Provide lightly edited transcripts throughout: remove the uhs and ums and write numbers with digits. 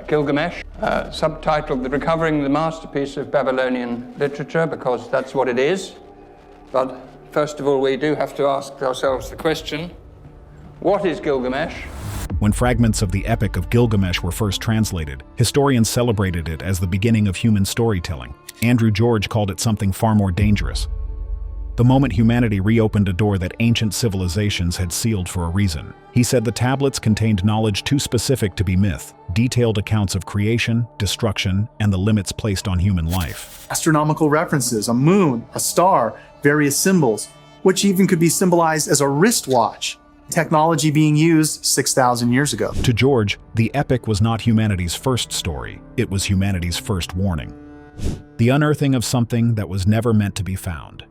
Gilgamesh, subtitled Recovering the Masterpiece of Babylonian Literature, because that's what it is. But first of all, we do have to ask ourselves the question, what is Gilgamesh? When fragments of the Epic of Gilgamesh were first translated, historians celebrated it as the beginning of human storytelling. Andrew George called it something far more dangerous. The moment humanity reopened a door that ancient civilizations had sealed for a reason. He said the tablets contained knowledge too specific to be myth, detailed accounts of creation, destruction, and the limits placed on human life. Astronomical references, a moon, a star, various symbols, which even could be symbolized as a wristwatch. Technology being used 6,000 years ago. To George, the epic was not humanity's first story, it was humanity's first warning. The unearthing of something that was never meant to be found.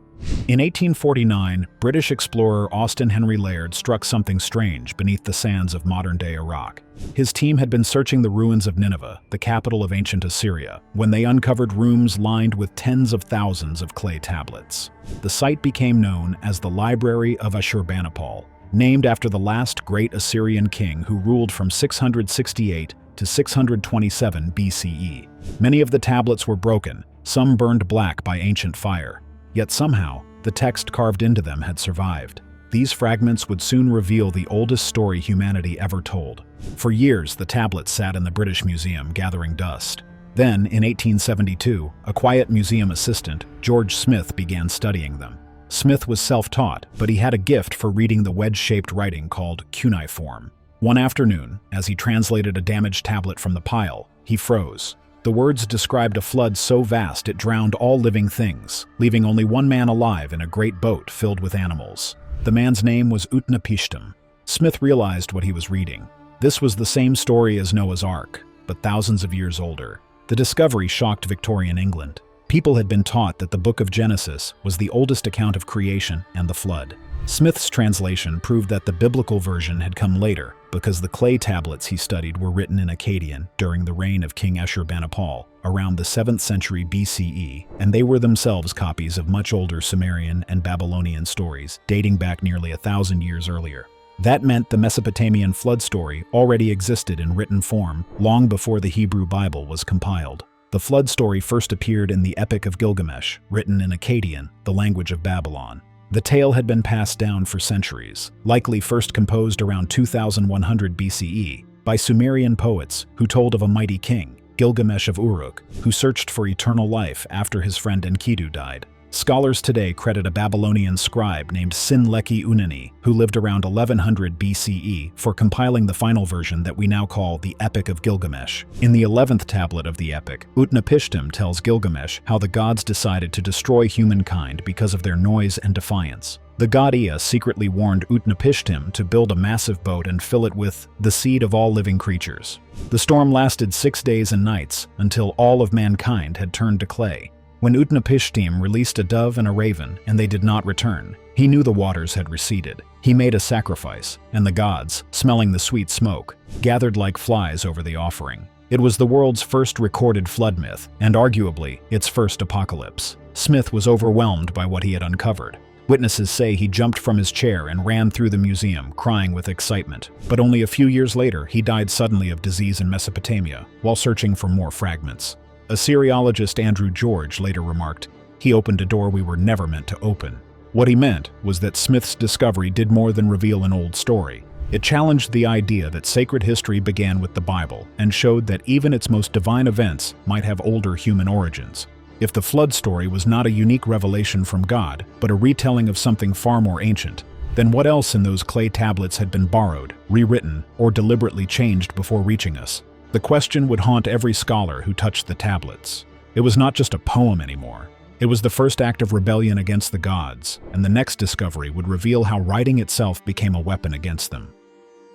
In 1849, British explorer Austen Henry Layard struck something strange beneath the sands of modern-day Iraq. His team had been searching the ruins of Nineveh, the capital of ancient Assyria, when they uncovered rooms lined with tens of thousands of clay tablets. The site became known as the Library of Ashurbanipal, named after the last great Assyrian king who ruled from 668 to 627 BCE. Many of the tablets were broken, some burned black by ancient fire. Yet somehow, the text carved into them had survived. These fragments would soon reveal the oldest story humanity ever told. For years, the tablets sat in the British Museum gathering dust. Then, in 1872, a quiet museum assistant, George Smith, began studying them. Smith was self-taught, but he had a gift for reading the wedge-shaped writing called cuneiform. One afternoon, as he translated a damaged tablet from the pile, he froze. The words described a flood so vast it drowned all living things, leaving only one man alive in a great boat filled with animals. The man's name was Utnapishtim. Smith realized what he was reading. This was the same story as Noah's Ark, but thousands of years older. The discovery shocked Victorian England. People had been taught that the Book of Genesis was the oldest account of creation and the flood. Smith's translation proved that the biblical version had come later because the clay tablets he studied were written in Akkadian during the reign of King Ashurbanipal around the 7th century BCE, and they were themselves copies of much older Sumerian and Babylonian stories dating back nearly 1,000 years earlier. That meant the Mesopotamian flood story already existed in written form long before the Hebrew Bible was compiled. The flood story first appeared in the Epic of Gilgamesh, written in Akkadian, the language of Babylon. The tale had been passed down for centuries, likely first composed around 2100 BCE, by Sumerian poets who told of a mighty king, Gilgamesh of Uruk, who searched for eternal life after his friend Enkidu died. Scholars today credit a Babylonian scribe named Sin-Leqi-Unani, who lived around 1100 BCE, for compiling the final version that we now call the Epic of Gilgamesh. In the 11th tablet of the epic, Utnapishtim tells Gilgamesh how the gods decided to destroy humankind because of their noise and defiance. The god Ea secretly warned Utnapishtim to build a massive boat and fill it with the seed of all living creatures. The storm lasted 6 days and nights, until all of mankind had turned to clay. When Utnapishtim released a dove and a raven, and they did not return, he knew the waters had receded. He made a sacrifice, and the gods, smelling the sweet smoke, gathered like flies over the offering. It was the world's first recorded flood myth, and arguably, its first apocalypse. Smith was overwhelmed by what he had uncovered. Witnesses say he jumped from his chair and ran through the museum, crying with excitement. But only a few years later, he died suddenly of disease in Mesopotamia, while searching for more fragments. Assyriologist Andrew George later remarked, "He opened a door we were never meant to open." What he meant was that Smith's discovery did more than reveal an old story. It challenged the idea that sacred history began with the Bible and showed that even its most divine events might have older human origins. If the flood story was not a unique revelation from God, but a retelling of something far more ancient, then what else in those clay tablets had been borrowed, rewritten, or deliberately changed before reaching us? The question would haunt every scholar who touched the tablets. It was not just a poem anymore. It was the first act of rebellion against the gods, and the next discovery would reveal how writing itself became a weapon against them.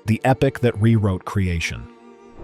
The epic that rewrote creation.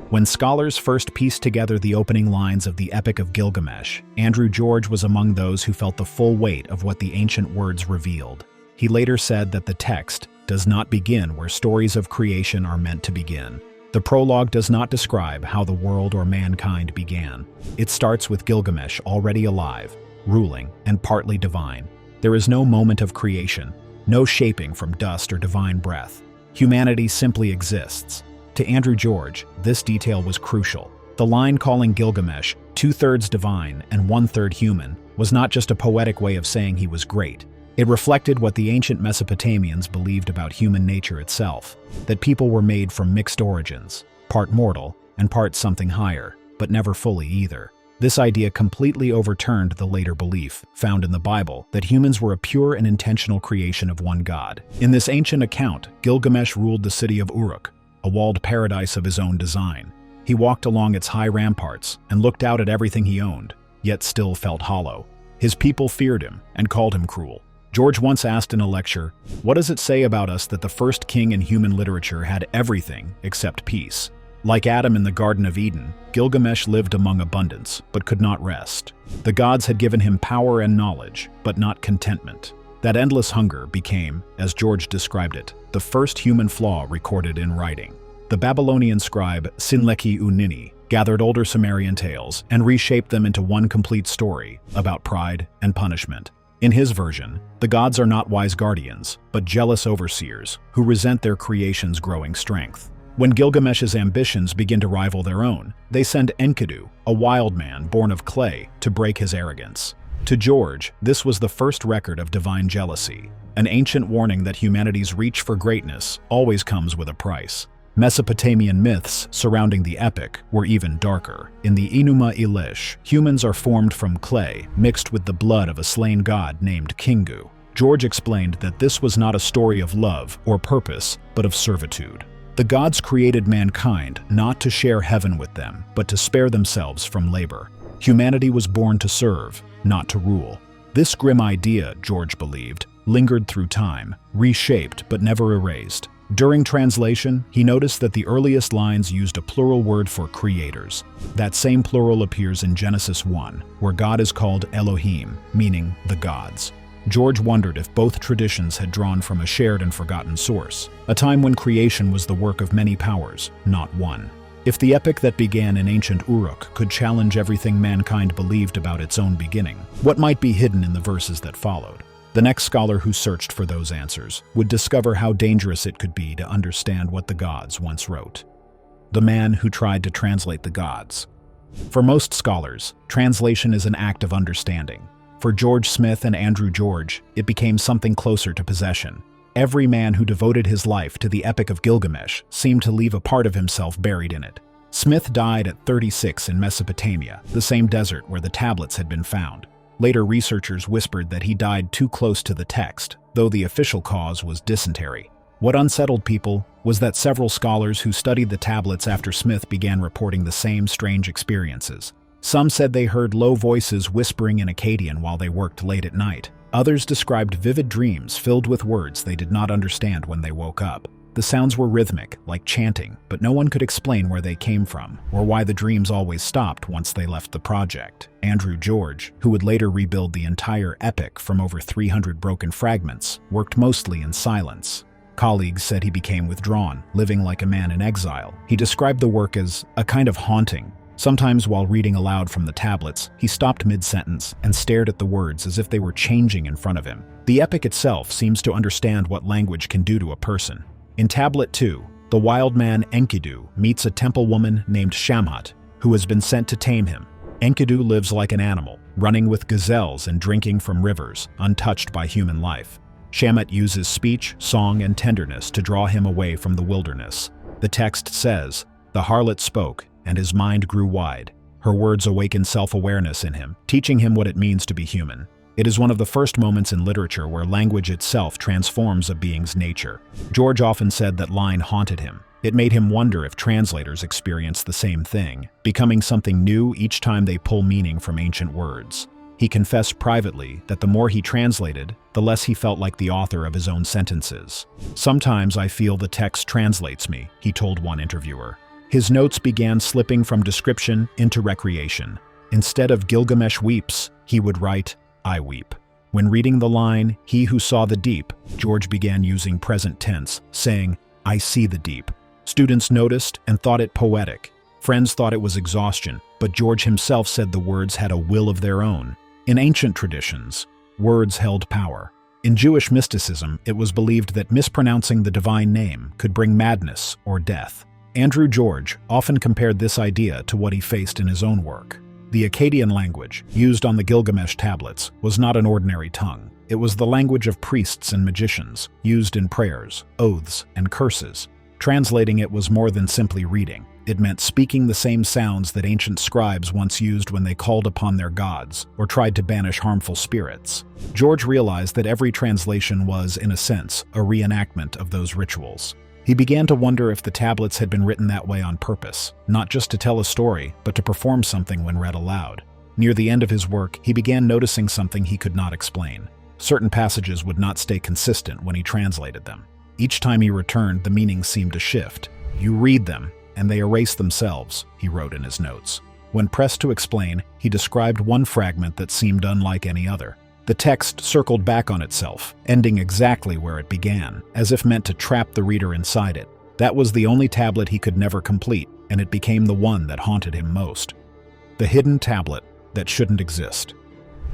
When scholars first pieced together the opening lines of the Epic of Gilgamesh, Andrew George was among those who felt the full weight of what the ancient words revealed. He later said that the text does not begin where stories of creation are meant to begin. The prologue does not describe how the world or mankind began. It starts with Gilgamesh already alive, ruling, and partly divine. There is no moment of creation, no shaping from dust or divine breath. Humanity simply exists. To Andrew George, this detail was crucial. The line calling Gilgamesh 2/3 divine and 1/3 human was not just a poetic way of saying he was great. It reflected what the ancient Mesopotamians believed about human nature itself, that people were made from mixed origins, part mortal and part something higher, but never fully either. This idea completely overturned the later belief, found in the Bible, that humans were a pure and intentional creation of one God. In this ancient account, Gilgamesh ruled the city of Uruk, a walled paradise of his own design. He walked along its high ramparts and looked out at everything he owned, yet still felt hollow. His people feared him and called him cruel. George once asked in a lecture, "What does it say about us that the first king in human literature had everything except peace?" Like Adam in the Garden of Eden, Gilgamesh lived among abundance, but could not rest. The gods had given him power and knowledge, but not contentment. That endless hunger became, as George described it, the first human flaw recorded in writing. The Babylonian scribe Sinleki-Unini gathered older Sumerian tales and reshaped them into one complete story about pride and punishment. In his version, the gods are not wise guardians, but jealous overseers who resent their creation's growing strength. When Gilgamesh's ambitions begin to rival their own, they send Enkidu, a wild man born of clay, to break his arrogance. To George, this was the first record of divine jealousy, an ancient warning that humanity's reach for greatness always comes with a price. Mesopotamian myths surrounding the epic were even darker. In the Enuma Elish, humans are formed from clay mixed with the blood of a slain god named Kingu. George explained that this was not a story of love or purpose, but of servitude. The gods created mankind not to share heaven with them, but to spare themselves from labor. Humanity was born to serve, not to rule. This grim idea, George believed, lingered through time, reshaped but never erased. During translation, he noticed that the earliest lines used a plural word for creators. That same plural appears in Genesis 1, where God is called Elohim, meaning the gods. George wondered if both traditions had drawn from a shared and forgotten source, a time when creation was the work of many powers, not one. If the epic that began in ancient Uruk could challenge everything mankind believed about its own beginning, what might be hidden in the verses that followed? The next scholar who searched for those answers would discover how dangerous it could be to understand what the gods once wrote. The man who tried to translate the gods. For most scholars, translation is an act of understanding. For George Smith and Andrew George, it became something closer to possession. Every man who devoted his life to the Epic of Gilgamesh seemed to leave a part of himself buried in it. Smith died at 36 in Mesopotamia, the same desert where the tablets had been found. Later researchers whispered that he died too close to the text, though the official cause was dysentery. What unsettled people was that several scholars who studied the tablets after Smith began reporting the same strange experiences. Some said they heard low voices whispering in Akkadian while they worked late at night. Others described vivid dreams filled with words they did not understand when they woke up. The sounds were rhythmic, like chanting, but no one could explain where they came from or why the dreams always stopped once they left the project. Andrew George, who would later rebuild the entire epic from over 300 broken fragments, worked mostly in silence. Colleagues said he became withdrawn, living like a man in exile. He described the work as a kind of haunting. Sometimes while reading aloud from the tablets, he stopped mid-sentence and stared at the words as if they were changing in front of him. The epic itself seems to understand what language can do to a person. In Tablet 2, the wild man Enkidu meets a temple woman named Shamhat, who has been sent to tame him. Enkidu lives like an animal, running with gazelles and drinking from rivers, untouched by human life. Shamhat uses speech, song, and tenderness to draw him away from the wilderness. The text says, "The harlot spoke, and his mind grew wide. Her words awakened self-awareness in him, teaching him what it means to be human." It is one of the first moments in literature where language itself transforms a being's nature. George often said that line haunted him. It made him wonder if translators experience the same thing, becoming something new each time they pull meaning from ancient words. He confessed privately that the more he translated, the less he felt like the author of his own sentences. "Sometimes I feel the text translates me," he told one interviewer. His notes began slipping from description into recreation. Instead of "Gilgamesh weeps," he would write, "I weep." When reading the line, "He who saw the deep," George began using present tense, saying, "I see the deep." Students noticed and thought it poetic. Friends thought it was exhaustion, but George himself said the words had a will of their own. In ancient traditions, words held power. In Jewish mysticism, it was believed that mispronouncing the divine name could bring madness or death. Andrew George often compared this idea to what he faced in his own work. The Akkadian language, used on the Gilgamesh tablets, was not an ordinary tongue. It was the language of priests and magicians, used in prayers, oaths, and curses. Translating it was more than simply reading. It meant speaking the same sounds that ancient scribes once used when they called upon their gods or tried to banish harmful spirits. George realized that every translation was, in a sense, a reenactment of those rituals. He began to wonder if the tablets had been written that way on purpose, not just to tell a story, but to perform something when read aloud. Near the end of his work, he began noticing something he could not explain. Certain passages would not stay consistent when he translated them. Each time he returned, the meaning seemed to shift. "You read them, and they erase themselves," he wrote in his notes. When pressed to explain, he described one fragment that seemed unlike any other. The text circled back on itself, ending exactly where it began, as if meant to trap the reader inside it. That was the only tablet he could never complete, and it became the one that haunted him most. The hidden tablet that shouldn't exist.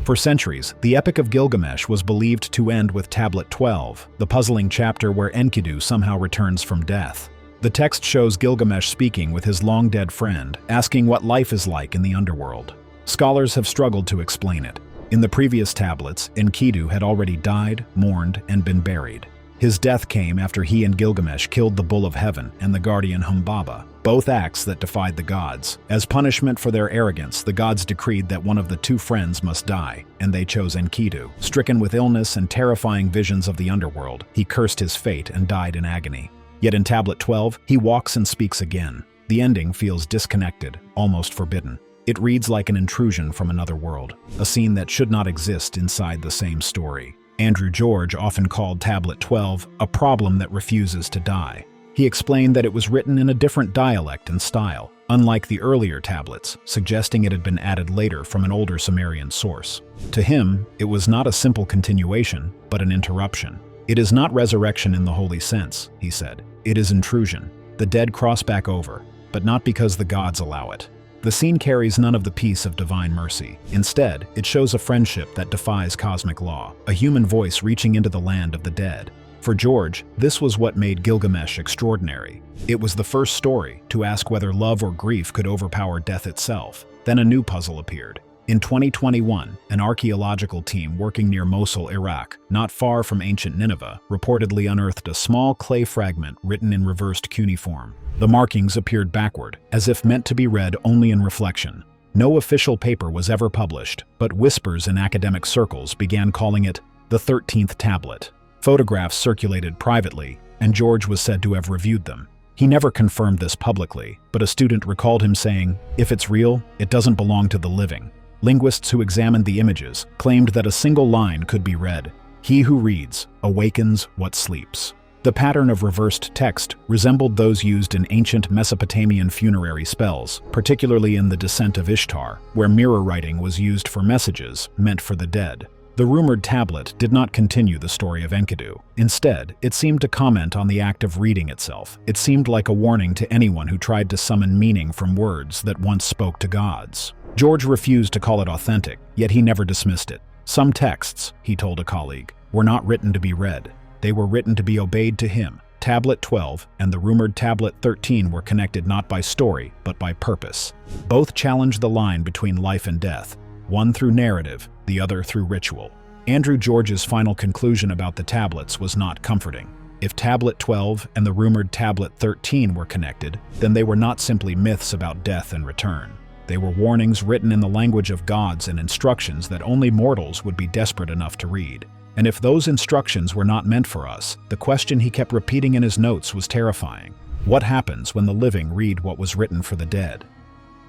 For centuries, the Epic of Gilgamesh was believed to end with Tablet 12, the puzzling chapter where Enkidu somehow returns from death. The text shows Gilgamesh speaking with his long-dead friend, asking what life is like in the underworld. Scholars have struggled to explain it. In the previous tablets, Enkidu had already died, mourned, and been buried. His death came after he and Gilgamesh killed the Bull of Heaven and the guardian Humbaba, both acts that defied the gods. As punishment for their arrogance, the gods decreed that one of the two friends must die, and they chose Enkidu. Stricken with illness and terrifying visions of the underworld, he cursed his fate and died in agony. Yet in Tablet 12, he walks and speaks again. The ending feels disconnected, almost forbidden. It reads like an intrusion from another world, a scene that should not exist inside the same story. Andrew George often called Tablet 12 a problem that refuses to die. He explained that it was written in a different dialect and style, unlike the earlier tablets, suggesting it had been added later from an older Sumerian source. To him, it was not a simple continuation, but an interruption. "It is not resurrection in the holy sense," he said. "It is intrusion. The dead cross back over, but not because the gods allow it." The scene carries none of the peace of divine mercy. Instead, it shows a friendship that defies cosmic law, a human voice reaching into the land of the dead. For George, this was what made Gilgamesh extraordinary. It was the first story to ask whether love or grief could overpower death itself. Then a new puzzle appeared. In 2021, an archaeological team working near Mosul, Iraq, not far from ancient Nineveh, reportedly unearthed a small clay fragment written in reversed cuneiform. The markings appeared backward, as if meant to be read only in reflection. No official paper was ever published, but whispers in academic circles began calling it the 13th tablet. Photographs circulated privately, and George was said to have reviewed them. He never confirmed this publicly, but a student recalled him saying, "If it's real, it doesn't belong to the living." Linguists who examined the images claimed that a single line could be read, "He who reads awakens what sleeps." The pattern of reversed text resembled those used in ancient Mesopotamian funerary spells, particularly in the Descent of Ishtar, where mirror writing was used for messages meant for the dead. The rumored tablet did not continue the story of Enkidu. Instead, it seemed to comment on the act of reading itself. It seemed like a warning to anyone who tried to summon meaning from words that once spoke to gods. George refused to call it authentic, yet he never dismissed it. "Some texts," he told a colleague, "were not written to be read. They were written to be obeyed to him." Tablet 12 and the rumored Tablet 13 were connected not by story, but by purpose. Both challenged the line between life and death, one through narrative, the other through ritual. Andrew George's final conclusion about the tablets was not comforting. If Tablet 12 and the rumored Tablet 13 were connected, then they were not simply myths about death and return. They were warnings written in the language of gods and instructions that only mortals would be desperate enough to read. And if those instructions were not meant for us, the question he kept repeating in his notes was terrifying. What happens when the living read what was written for the dead?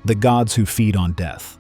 The gods who feed on death.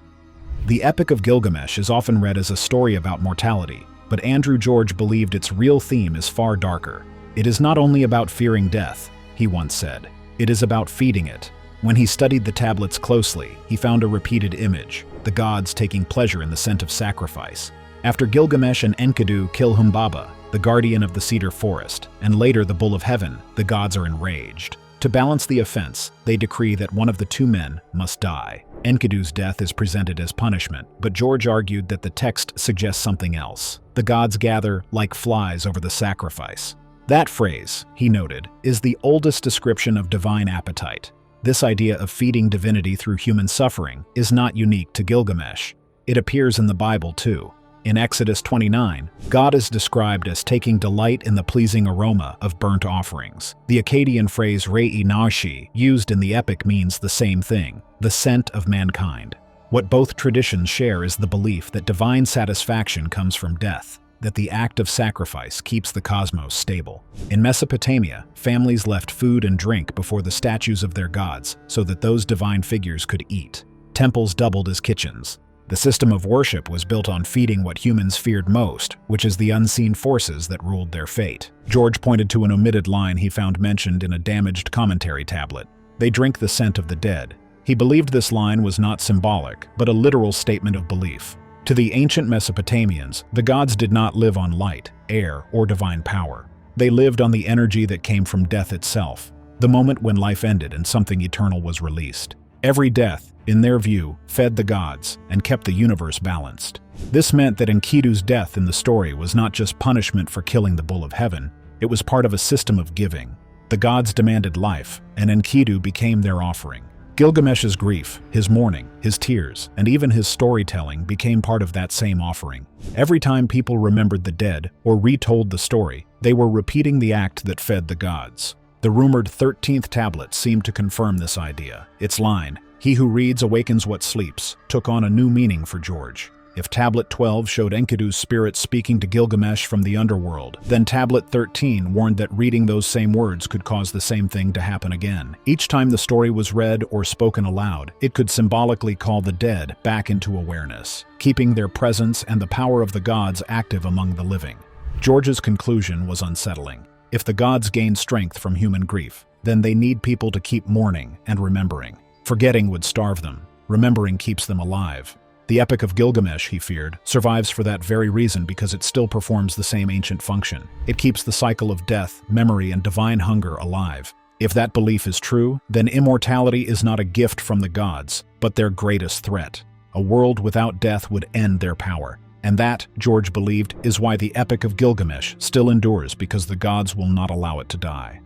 The Epic of Gilgamesh is often read as a story about mortality, but Andrew George believed its real theme is far darker. "It is not only about fearing death," he once said. "It is about feeding it." When he studied the tablets closely, he found a repeated image, the gods taking pleasure in the scent of sacrifice. After Gilgamesh and Enkidu kill Humbaba, the guardian of the cedar forest, and later the Bull of Heaven, the gods are enraged. To balance the offense, they decree that one of the two men must die. Enkidu's death is presented as punishment, but George argued that the text suggests something else. The gods gather like flies over the sacrifice. That phrase, he noted, is the oldest description of divine appetite. This idea of feeding divinity through human suffering is not unique to Gilgamesh. It appears in the Bible too. In Exodus 29, God is described as taking delight in the pleasing aroma of burnt offerings. The Akkadian phrase re'i nashi, used in the epic, means the same thing, the scent of mankind. What both traditions share is the belief that divine satisfaction comes from death, that the act of sacrifice keeps the cosmos stable. In Mesopotamia, families left food and drink before the statues of their gods so that those divine figures could eat. Temples doubled as kitchens. The system of worship was built on feeding what humans feared most, which is the unseen forces that ruled their fate. George pointed to an omitted line he found mentioned in a damaged commentary tablet. They drink the scent of the dead. He believed this line was not symbolic, but a literal statement of belief. To the ancient Mesopotamians, the gods did not live on light, air, or divine power. They lived on the energy that came from death itself, the moment when life ended and something eternal was released. Every death, in their view, fed the gods and kept the universe balanced. This meant that Enkidu's death in the story was not just punishment for killing the bull of heaven, it was part of a system of giving. The gods demanded life, and Enkidu became their offering. Gilgamesh's grief, his mourning, his tears, and even his storytelling became part of that same offering. Every time people remembered the dead or retold the story, they were repeating the act that fed the gods. The rumored 13th tablet seemed to confirm this idea. Its line, "He who reads awakens what sleeps," took on a new meaning for George. If Tablet 12 showed Enkidu's spirit speaking to Gilgamesh from the underworld, then Tablet 13 warned that reading those same words could cause the same thing to happen again. Each time the story was read or spoken aloud, it could symbolically call the dead back into awareness, keeping their presence and the power of the gods active among the living. George's conclusion was unsettling. If the gods gain strength from human grief, then they need people to keep mourning and remembering. Forgetting would starve them. Remembering keeps them alive. The Epic of Gilgamesh, he feared, survives for that very reason because it still performs the same ancient function. It keeps the cycle of death, memory, and divine hunger alive. If that belief is true, then immortality is not a gift from the gods, but their greatest threat. A world without death would end their power. And that, George believed, is why the Epic of Gilgamesh still endures, because the gods will not allow it to die.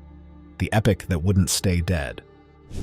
The epic that wouldn't stay dead.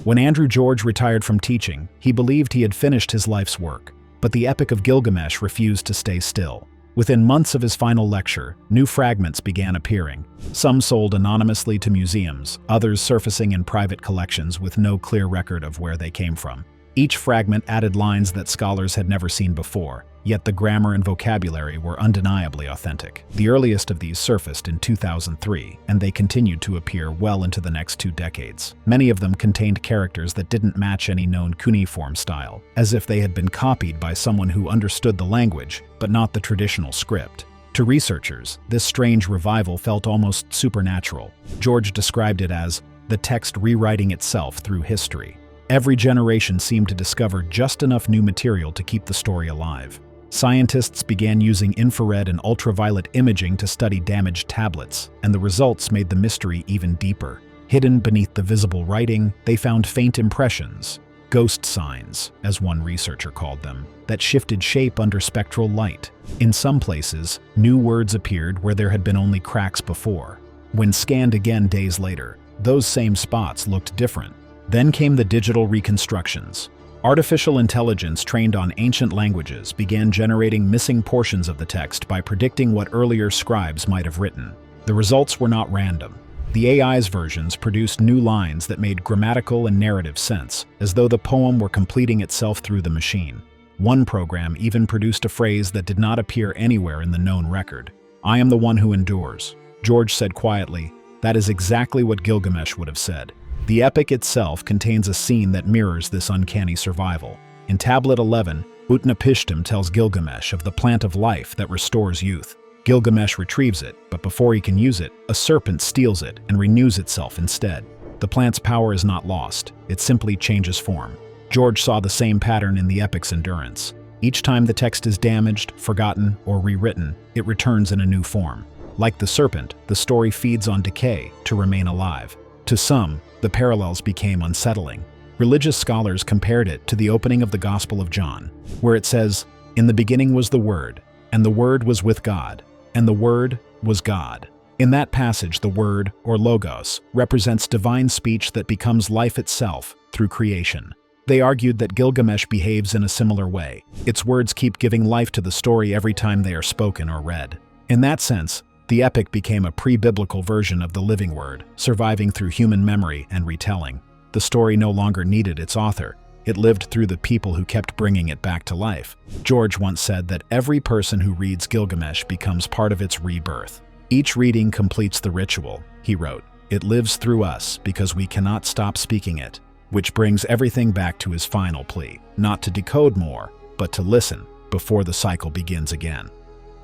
When Andrew George retired from teaching, he believed he had finished his life's work. But the Epic of Gilgamesh refused to stay still. Within months of his final lecture, new fragments began appearing. Some sold anonymously to museums, others surfacing in private collections with no clear record of where they came from. Each fragment added lines that scholars had never seen before, yet the grammar and vocabulary were undeniably authentic. The earliest of these surfaced in 2003, and they continued to appear well into the next 2 decades. Many of them contained characters that didn't match any known cuneiform style, as if they had been copied by someone who understood the language, but not the traditional script. To researchers, this strange revival felt almost supernatural. George described it as the text rewriting itself through history. Every generation seemed to discover just enough new material to keep the story alive. Scientists began using infrared and ultraviolet imaging to study damaged tablets, and the results made the mystery even deeper. Hidden beneath the visible writing, they found faint impressions, ghost signs, as one researcher called them, that shifted shape under spectral light. In some places, new words appeared where there had been only cracks before. When scanned again days later, those same spots looked different. Then came the digital reconstructions. Artificial intelligence trained on ancient languages began generating missing portions of the text by predicting what earlier scribes might have written. The results were not random. The AI's versions produced new lines that made grammatical and narrative sense, as though the poem were completing itself through the machine. One program even produced a phrase that did not appear anywhere in the known record. "I am the one who endures." George said quietly, "That is exactly what Gilgamesh would have said." The epic itself contains a scene that mirrors this uncanny survival. In Tablet 11, Utnapishtim tells Gilgamesh of the plant of life that restores youth. Gilgamesh retrieves it, but before he can use it, a serpent steals it and renews itself instead. The plant's power is not lost, it simply changes form. George saw the same pattern in the epic's endurance. Each time the text is damaged, forgotten, or rewritten, it returns in a new form. Like the serpent, the story feeds on decay to remain alive. To some, the parallels became unsettling. Religious scholars compared it to the opening of the Gospel of John, where it says, "In the beginning was the Word, and the Word was with God, and the Word was God." In that passage, the word, or logos, represents divine speech that becomes life itself through creation. They argued that Gilgamesh behaves in a similar way. Its words keep giving life to the story every time they are spoken or read. In that sense, the epic became a pre-biblical version of the living word, surviving through human memory and retelling. The story no longer needed its author. It lived through the people who kept bringing it back to life. George once said that every person who reads Gilgamesh becomes part of its rebirth. Each reading completes the ritual, he wrote. It lives through us because we cannot stop speaking it, which brings everything back to his final plea, not to decode more, but to listen before the cycle begins again.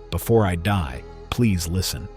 Before I die, please listen.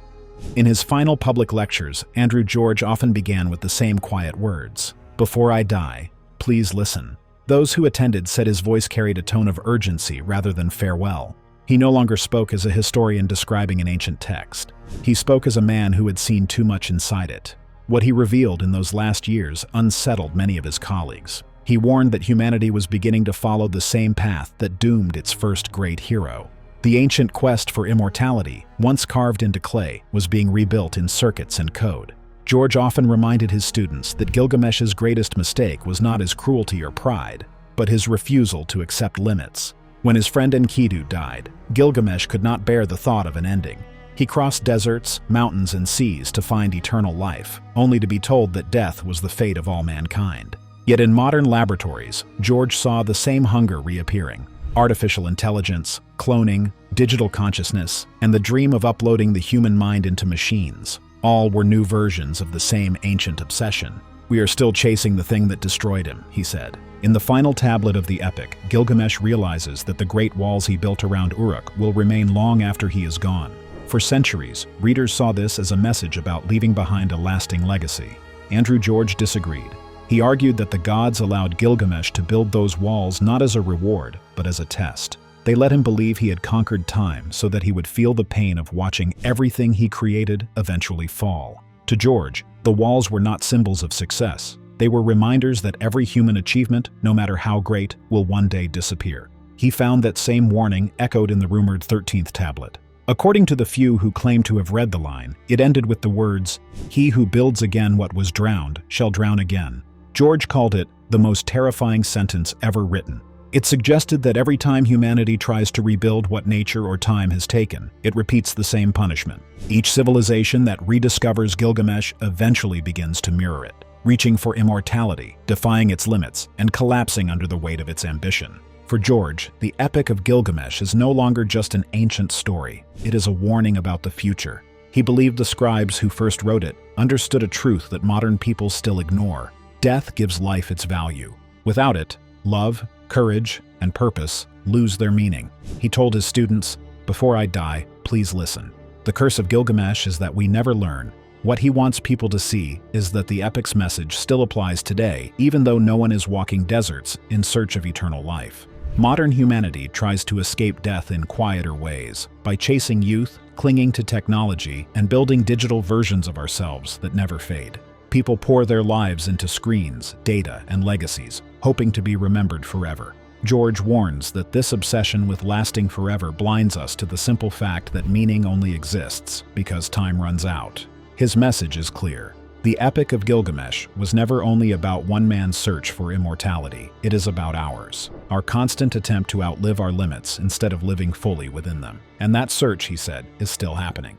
In his final public lectures, Andrew George often began with the same quiet words. Before I die, please listen. Those who attended said his voice carried a tone of urgency rather than farewell. He no longer spoke as a historian describing an ancient text. He spoke as a man who had seen too much inside it. What he revealed in those last years unsettled many of his colleagues. He warned that humanity was beginning to follow the same path that doomed its first great hero. The ancient quest for immortality, once carved into clay, was being rebuilt in circuits and code. George often reminded his students that Gilgamesh's greatest mistake was not his cruelty or pride, but his refusal to accept limits. When his friend Enkidu died, Gilgamesh could not bear the thought of an ending. He crossed deserts, mountains, and seas to find eternal life, only to be told that death was the fate of all mankind. Yet in modern laboratories, George saw the same hunger reappearing. Artificial intelligence, cloning, digital consciousness, and the dream of uploading the human mind into machines. All were new versions of the same ancient obsession. We are still chasing the thing that destroyed him, he said. In the final tablet of the epic, Gilgamesh realizes that the great walls he built around Uruk will remain long after he is gone. For centuries, readers saw this as a message about leaving behind a lasting legacy. Andrew George disagreed. He argued that the gods allowed Gilgamesh to build those walls not as a reward, but as a test. They let him believe he had conquered time so that he would feel the pain of watching everything he created eventually fall. To George, the walls were not symbols of success. They were reminders that every human achievement, no matter how great, will one day disappear. He found that same warning echoed in the rumored 13th tablet. According to the few who claim to have read the line, it ended with the words, "He who builds again what was drowned shall drown again." George called it the most terrifying sentence ever written. It suggested that every time humanity tries to rebuild what nature or time has taken, it repeats the same punishment. Each civilization that rediscovers Gilgamesh eventually begins to mirror it, reaching for immortality, defying its limits, and collapsing under the weight of its ambition. For George, the Epic of Gilgamesh is no longer just an ancient story. It is a warning about the future. He believed the scribes who first wrote it understood a truth that modern people still ignore. Death gives life its value. Without it, love, courage, and purpose lose their meaning. He told his students, "Before I die, please listen." The curse of Gilgamesh is that we never learn. What he wants people to see is that the epic's message still applies today, even though no one is walking deserts in search of eternal life. Modern humanity tries to escape death in quieter ways, by chasing youth, clinging to technology, and building digital versions of ourselves that never fade. People pour their lives into screens, data, and legacies, hoping to be remembered forever. George warns that this obsession with lasting forever blinds us to the simple fact that meaning only exists because time runs out. His message is clear. The Epic of Gilgamesh was never only about one man's search for immortality. It is about ours. Our constant attempt to outlive our limits instead of living fully within them. And that search, he said, is still happening.